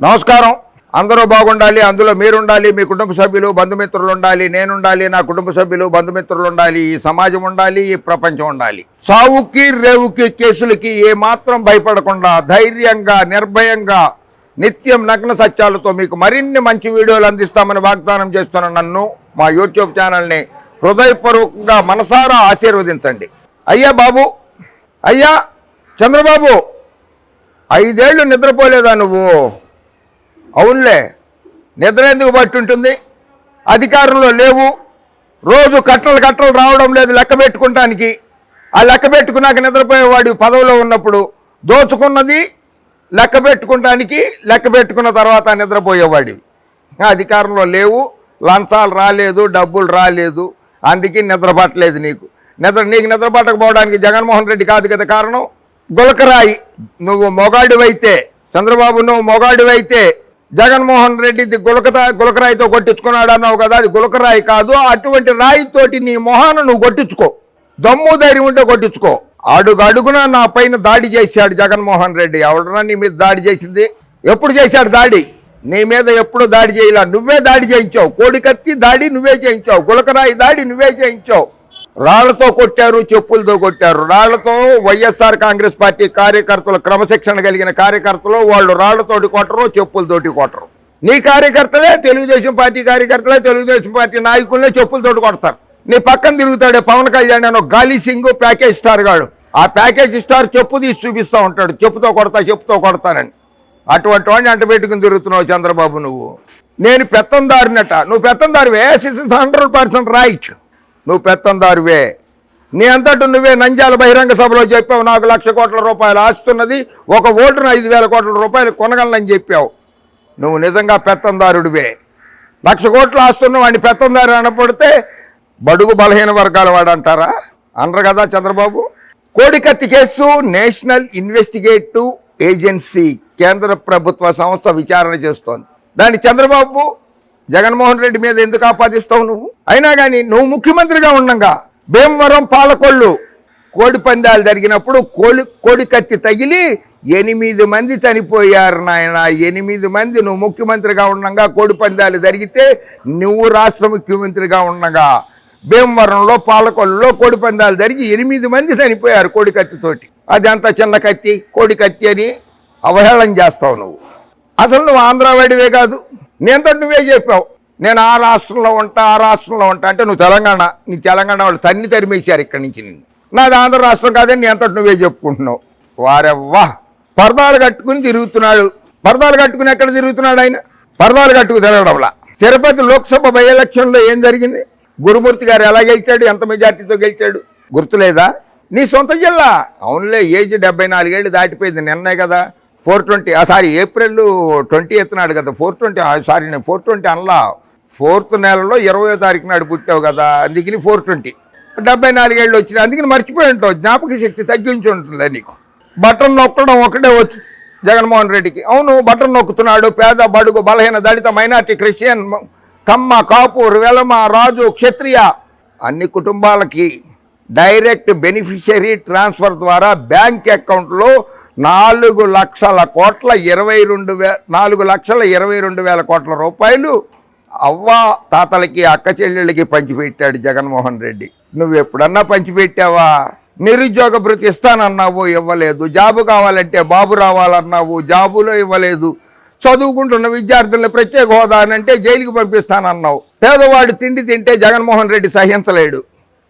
నమస్కారం. అందరూ బాగుండాలి, అందులో మీరుండాలి, మీ కుటుంబ సభ్యులు బంధుమిత్రులు ఉండాలి, నేనుండాలి, నా కుటుంబ సభ్యులు బంధుమిత్రులు ఉండాలి, ఈ సమాజం ఉండాలి, ఈ ప్రపంచం ఉండాలి. సావుకి రేవుకి కేసులకి ఏమాత్రం భయపడకుండా ధైర్యంగా నిర్భయంగా నిత్యం నగ్న సత్యాలతో మీకు మరిన్ని మంచి వీడియోలు అందిస్తామని వాగ్దానం చేస్తున్న నన్ను మా యూట్యూబ్ ఛానల్ని హృదయపూర్వకంగా మనసారా ఆశీర్వదించండి. అయ్యా బాబు, అయ్యా చంద్రబాబు, 5 ఏళ్ళు నిద్రపోలేదా నువ్వు? అవునులే, నిద్ర ఎందుకు బట్టి ఉంటుంది? అధికారంలో లేవు, రోజు కట్టలు రావడం లేదు లెక్క పెట్టుకుంటానికి. ఆ లెక్క పెట్టుకున్నాక నిద్రపోయేవాడు పదవిలో ఉన్నప్పుడు దోచుకున్నది లెక్క పెట్టుకుంటానికి, లెక్క పెట్టుకున్న తర్వాత నిద్రపోయేవాడివి. అధికారంలో లేవు, లంచాలు రాలేదు, డబ్బులు రాలేదు, అందుకే నిద్ర పట్టలేదు నీకు. నీకు నిద్ర పట్టకపోవడానికి జగన్మోహన్ రెడ్డి కాదు కదా కారణం. గులకరాయి. నువ్వు మొగాడివైతే, చంద్రబాబు నువ్వు మొగాడివైతే జగన్మోహన్ రెడ్డి గులకరాయితో కొట్టించుకున్నాడు అన్నావు కదా, అది గులకరాయి కాదు. అటువంటి రాయితోటి నీ మొహాన్ని నువ్వు కొట్టించుకో, దమ్ము ధైర్యం ఉంటే కొట్టించుకో. అడుగున నా పైన దాడి చేశాడు జగన్మోహన్ రెడ్డి. ఎవడన్నా నీ మీద దాడి చేసింది? ఎప్పుడు చేశాడు దాడి? నీ మీద ఎప్పుడు దాడి చేయలా, నువ్వే దాడి చేయించావు. కోడికత్తి దాడి నువ్వే చేయించావు, గులకరాయి దాడి నువ్వే చేయించావు. రాళ్లతో కొట్టారు, చెప్పులతో కొట్టారు. రాళ్లతో వైఎస్ఆర్ కాంగ్రెస్ పార్టీ కార్యకర్తలు, క్రమశిక్షణ కలిగిన కార్యకర్తలు, వాళ్ళు రాళ్లతోటి కొట్టరు, చెప్పులతోటి కొట్టరు. నీ కార్యకర్తలే, తెలుగుదేశం పార్టీ కార్యకర్తలే, తెలుగుదేశం పార్టీ నాయకులనే చెప్పులతోటి కొడతారు. నీ పక్కన తిరుగుతాడే పవన్ కళ్యాణ్ అని గాలి సింగ్ ప్యాకేజ్ స్టార్ గాడు. ఆ ప్యాకేజ్ స్టార్ చెప్పు తీసి చూపిస్తూ ఉంటాడు, చెప్పుతో కొడతానని. అటువంటి వాడిని అంట పెట్టుకుని తిరుగుతున్నావు చంద్రబాబు నువ్వు. నేను పెత్తందారినట. నువ్వు పెత్తందారివే, 100% రైట్. నువ్వు పెత్తందారువే. నీ అంతటా నువ్వే నంద్యాల బహిరంగ సభలో చెప్పావు, నాకు 1,00,000 కోట్ల రూపాయలు ఆస్తున్నది, ఒక ఓటును 5,000 కోట్ల రూపాయలు కొనగలనని చెప్పావు. నువ్వు నిజంగా పెత్తందారుడివే. 1,00,000 కోట్లు ఆస్తున్న వాడిని పెత్తందారు అనపడితే బడుగు బలహీన వర్గాల వాడు అంటారా? అనరు కదా చంద్రబాబు. కోడికత్తి కేసు నేషనల్ ఇన్వెస్టిగేటివ్ ఏజెన్సీ, కేంద్ర ప్రభుత్వ సంస్థ విచారణ చేస్తోంది. దాన్ని చంద్రబాబు జగన్మోహన్ రెడ్డి మీద ఎందుకు ఆపాదిస్తావు నువ్వు? అయినా కానీ నువ్వు ముఖ్యమంత్రిగా ఉండగా భీమవరం పాలకొల్లు కోడి పందాలు జరిగినప్పుడు కోడికత్తి తగిలి 8 మంది చనిపోయారు నాయన. 8 మంది. నువ్వు ముఖ్యమంత్రిగా ఉండగా కోడి పందాలు జరిగితే, నువ్వు రాష్ట్ర ముఖ్యమంత్రిగా ఉండగా భీమవరంలో పాలకొల్లులో కోడి పందాలు జరిగి 8 మంది చనిపోయారు కోడికత్తితోటి. అది అంత చిన్న కత్తి, కోడికత్తి అని అవహేళన చేస్తావు నువ్వు. అసలు నువ్వు ఆంధ్రావాడివే కాదు. నేనంతా నువ్వే చెప్పావు, నేను ఆ రాష్ట్రంలో ఉంటా అంటే నువ్వు తెలంగాణ. నీ తెలంగాణ వాళ్ళు తరిమేశారు ఇక్కడి నుంచి నిన్ను. నాది ఆంధ్ర రాష్ట్రం కాదని నీ అంతటి నువ్వే చెప్పుకుంటున్నావు. వారెవ్వా, పరదాలు కట్టుకుని తిరుగుతున్నాడు. పరదాలు కట్టుకుని ఎక్కడ తిరుగుతున్నాడు ఆయన? పరదాలు కట్టుకు తిరగడంలా. తిరుపతి లోక్సభ బై ఎలక్షన్లో ఏం జరిగింది? గురుమూర్తి గారు ఎలా గెలిచాడు, ఎంత మెజార్టీతో గెలిచాడు గుర్తులేదా? నీ సొంత జిల్లా. అవునులే, ఏజ్ 74 ఏళ్ళు దాటిపోయింది. నిన్నే కదా 420, ఏప్రిల్ 20th నాడు కదా 420. నేను 420 అనలా, 4th నెలలో 20వ తారీఖు నాడు పుట్టావు కదా, అందుకని 420. 74 ఏళ్ళు వచ్చినాయి, అందుకని మర్చిపోయి ఉంటావు. జ్ఞాపక శక్తి తగ్గించి ఉంటుందా నీకు? బటన్ నొక్కడం ఒకటే వచ్చు జగన్మోహన్ రెడ్డికి. అవును, బటన్ నొక్కుతున్నాడు. పేద బడుగు బలహీన దళిత మైనార్టీ క్రిస్టియన్ కమ్మ కాపు వెలమ రాజు క్షత్రియ అన్ని కుటుంబాలకి డైరెక్ట్ బెనిఫిషియరీ ట్రాన్స్ఫర్ ద్వారా బ్యాంక్ అకౌంట్లో 4,22,000 కోట్ల రూపాయలు అవ్వ తాతలకి, అక్క చెల్లెళ్ళకి పంచిపెట్టాడు జగన్మోహన్ రెడ్డి. నువ్వు ఎప్పుడన్నా పంచిపెట్టావా? నిరుద్యోగ భృతి ఇస్తానన్నావు, ఇవ్వలేదు. జాబు కావాలంటే బాబు రావాలన్నావు, జాబులో ఇవ్వలేదు. చదువుకుంటున్న విద్యార్థులను ప్రత్యేక హోదా అంటే జైలుకి పంపిస్తానన్నావు. పేదవాడు తిండి తింటే జగన్మోహన్ రెడ్డి సహించలేడు.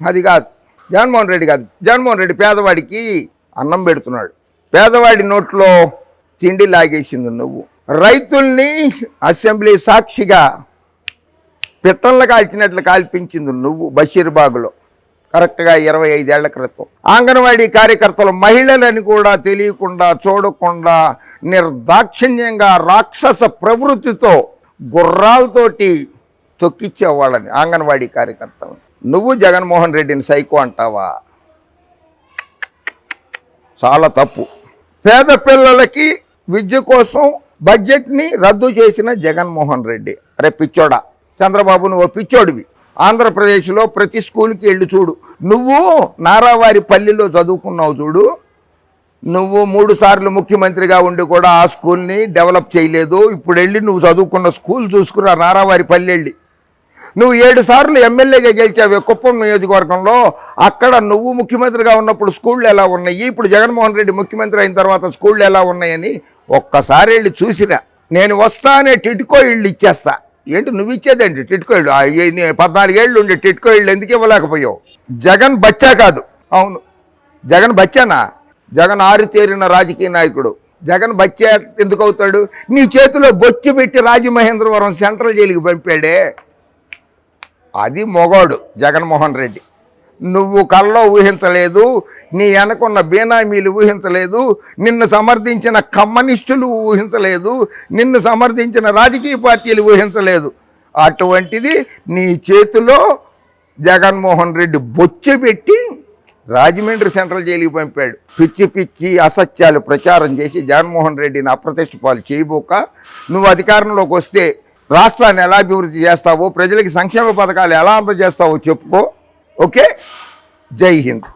అది కాదు జగన్మోహన్ రెడ్డి కాదు. జగన్మోహన్ రెడ్డి పేదవాడికి అన్నం పెడుతున్నాడు. పేదవాడి నోట్లో తిండి లాగేసింది నువ్వు. రైతుల్ని అసెంబ్లీ సాక్షిగా పిట్టలను కాల్చినట్లు కాల్పించింది నువ్వు బషీర్బాగులో, కరెక్ట్గా 25 ఏళ్ల క్రితం. అంగన్వాడీ కార్యకర్తలు మహిళలని కూడా తెలియకుండా చూడకుండా నిర్దాక్షిణ్యంగా రాక్షస ప్రవృత్తితో గుర్రాలతోటి తొక్కిచ్చేవాళ్ళని అంగన్వాడీ కార్యకర్తలు. నువ్వు జగన్మోహన్ రెడ్డిని సైకో అంటావా? చాలా తప్పు. పేద పిల్లలకి విద్య కోసం బడ్జెట్ని రద్దు చేసిన జగన్మోహన్ రెడ్డి. అరే పిచ్చోడా చంద్రబాబు, నువ్వు పిచ్చోడివి. ఆంధ్రప్రదేశ్లో ప్రతి స్కూల్కి వెళ్ళి చూడు. నువ్వు నారావారి పల్లిలో చదువుకున్నావు చూడు, నువ్వు 3 సార్లు ముఖ్యమంత్రిగా ఉండి కూడా ఆ స్కూల్ని డెవలప్ చేయలేదు. ఇప్పుడు వెళ్ళి నువ్వు చదువుకున్న స్కూల్ చూసుకురా, నారావారిపల్లి వెళ్ళి. నువ్వు 7 సార్లు ఎమ్మెల్యేగా గెలిచావు కుప్పం నియోజకవర్గంలో. అక్కడ నువ్వు ముఖ్యమంత్రిగా ఉన్నప్పుడు స్కూళ్ళు ఎలా ఉన్నాయి, ఇప్పుడు జగన్మోహన్ రెడ్డి ముఖ్యమంత్రి అయిన తర్వాత స్కూళ్ళు ఎలా ఉన్నాయని ఒక్కసారి వెళ్ళి చూసిరా. నేను వస్తానే టిట్కో ఇళ్ళు ఇచ్చేస్తా. ఏంటి నువ్వు ఇచ్చేదేంటి టిట్కో ఇళ్ళు? 14 ఏళ్ళు ఉండే టిట్కో ఇళ్ళు ఎందుకు ఇవ్వలేకపోయావు? జగన్ బచ్చా కాదు. అవును, జగన్ బచ్చానా? జగన్ ఆరితేరిన రాజకీయ నాయకుడు. జగన్ బచ్చా ఎందుకు అవుతాడు? నీ చేతిలో బొచ్చు పెట్టి రాజమహేంద్రవరం సెంట్రల్ జైలుకి పంపాడే, అది మొగాడు జగన్మోహన్ రెడ్డి. నువ్వు కల్లో ఊహించలేదు, నీ వెనకున్న బేనామీలు ఊహించలేదు, నిన్ను సమర్థించిన కమ్యూనిస్టులు ఊహించలేదు, నిన్ను సమర్థించిన రాజకీయ పార్టీలు ఊహించలేదు. అటువంటిది నీ చేతిలో జగన్మోహన్ రెడ్డి బొచ్చు పెట్టి రాజమండ్రి సెంట్రల్ జైలుకి పంపాడు. పిచ్చి పిచ్చి అసత్యాలు ప్రచారం చేసి జగన్మోహన్ రెడ్డిని అప్రతిష్ట పాలు చేయబోక, నువ్వు అధికారంలోకి వస్తే రాష్ట్రాన్ని ఎలా అభివృద్ధి చేస్తావో, ప్రజలకి సంక్షేమ పథకాలు ఎలా అందజేస్తావో చెప్పుకో. ఓకే, జై హింద్.